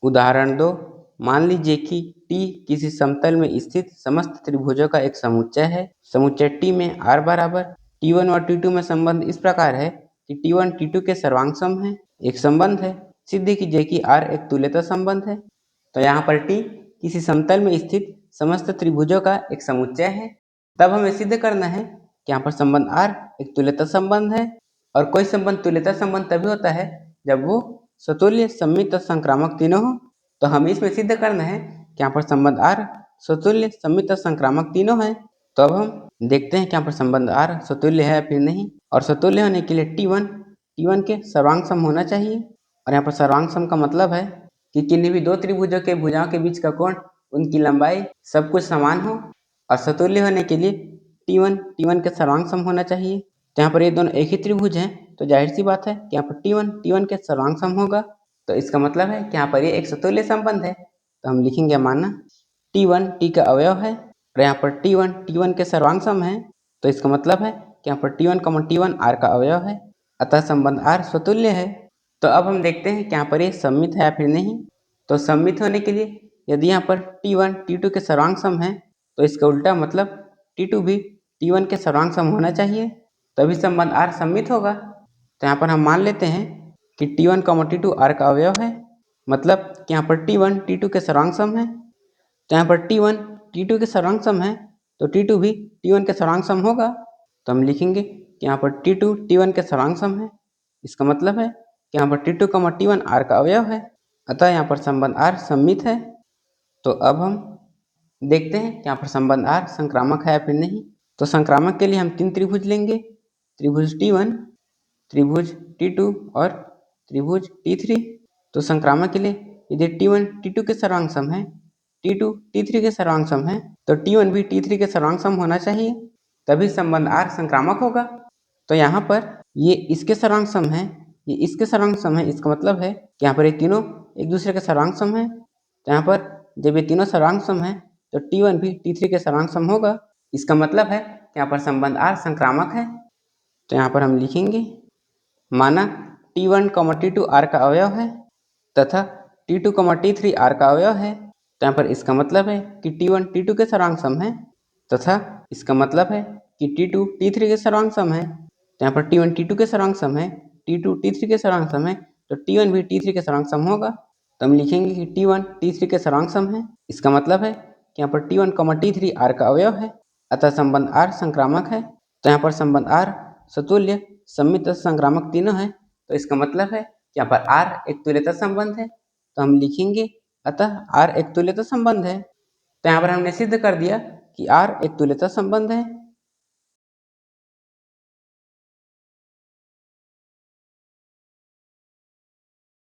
उदाहरण 2, मान लीजिए कि T किसी समतल में स्थित समस्त त्रिभुजों का एक समुच्चय है। समुच्चय T में R बराबर T1 और T2 में संबंध इस प्रकार है कि T1 T2 के सर्वांग सम है। एक संबंध है, सिद्ध कीजिए कि R एक तुल्यता संबंध है। तो यहाँ पर T किसी समतल में स्थित समस्त त्रिभुजों का एक समुच्चय है। तब हमें सिद्ध करना है कि यहाँ पर संबंध R एक तुल्यता संबंध है। और कोई संबंध तुल्यता संबंध तभी होता है जब वो स्वतुल्य, सममित और संक्रामक तीनों हो। तो हमें इसमें सिद्ध करना है कि यहाँ पर संबंध R स्वतुल्य, सममित और संक्रामक तीनों है। तो अब हम देखते हैं कि यहाँ पर संबंध R स्वतुल्य है या फिर नहीं। और स्वतुल्य होने के लिए T1 के सर्वांग सम होना चाहिए। और यहाँ पर सर्वांग सम का मतलब है कि किन्हीं भी दो त्रिभुजों के भुजाओं के बीच का कोण, उनकी लंबाई सब कुछ समान हो। और स्वतुल्य होने के लिए T1 के सर्वांग सम होना चाहिए। तो यहाँ पर ये दोनों एक ही त्रिभुज हैं, तो जाहिर सी बात है कि यहाँ पर T1 के सर्वांग सम होगा। तो इसका मतलब है कि यहाँ पर ये एक स्वतुल्य संबंध है। तो हम लिखेंगे माना T1 T का अवयव है और यहाँ पर T1 के सर्वांग सम है। तो इसका मतलब है कि यहाँ पर T1 R का अवयव है, अतः संबंध R स्वतुल्य है। तो अब हम देखते हैं कि यहाँ पर ये सममित है या फिर नहीं। तो सममित होने के लिए यदि यहाँ पर T1 T2 के सर्वांग सम है, तो इसका उल्टा मतलब T2 भी T1 के सर्वांग सम होना चाहिए, तभी संबंध R सममित होगा। तो यहाँ पर हम मान लेते हैं कि T1 T2 R का अवयव है, मतलब कि यहाँ पर T1 T2 के सर्वांग सम है। तो यहाँ पर T1 T2 के सर्वांग सम है, तो T2 भी T1 के सर्वांग सम होगा। तो हम लिखेंगे कि यहाँ पर T2 T1 के सर्वांग सम है। इसका मतलब है कि यहाँ पर T2 T1 R का अवयव है, अतः यहाँ पर संबंध R सममित है। तो अब हम देखते हैं कि यहाँ पर संबंध R संक्रामक है या फिर नहीं। तो संक्रामक के लिए हम तीन त्रिभुज लेंगे, त्रिभुज T1, त्रिभुज T2 और त्रिभुज T3। तो संक्रामक के लिए यदि T1 T2 के सर्वांग सम है, T2 T3 के सर्वांग सम है, तो T1 भी T3 के सर्वांग सम होना चाहिए, तभी संबंध R संक्रामक होगा। तो यहाँ पर ये इसके सर्वांग सम है, ये इसके सर्वांग सम है। इसका मतलब है कि यहाँ पर ये तीनों एक दूसरे के सर्वांग सम है। तो यहाँ पर जब ये तीनों सर्वांग सम है, तो T1 भी T3 के सर्वांग सम होगा। इसका मतलब है कि यहाँ पर संबंध R संक्रामक है। तो यहाँ पर हम लिखेंगे माना T1 T2 R का अवयव है तथा T2 T3 R का अवयव है। तो यहाँ पर इसका मतलब है कि T1 T2 के सर्वांग सम है तथा इसका मतलब है कि T2 T3 के सर्वांग सम है। तो यहाँ पर T1 T2 के सर्वांग सम है, T2 T3 के सर्वांग सम है, तो T1 भी T3 के सर्वांग सम होगा। तो हम लिखेंगे कि T1 T3 के सर्वांग सम है। इसका मतलब है कि यहाँ पर T1 T3 R का अवयव है, अतः संबंध R संक्रामक है। तो यहाँ पर संबंध R स्वतुल्य, सममित और संक्रामक तीनों है। तो इसका मतलब है कि यहाँ पर R एक तुल्यता संबंध है। तो हम लिखेंगे अतः R एक तुल्यता संबंध है। तो यहाँ पर हमने सिद्ध कर दिया कि R एक तुल्यता संबंध है।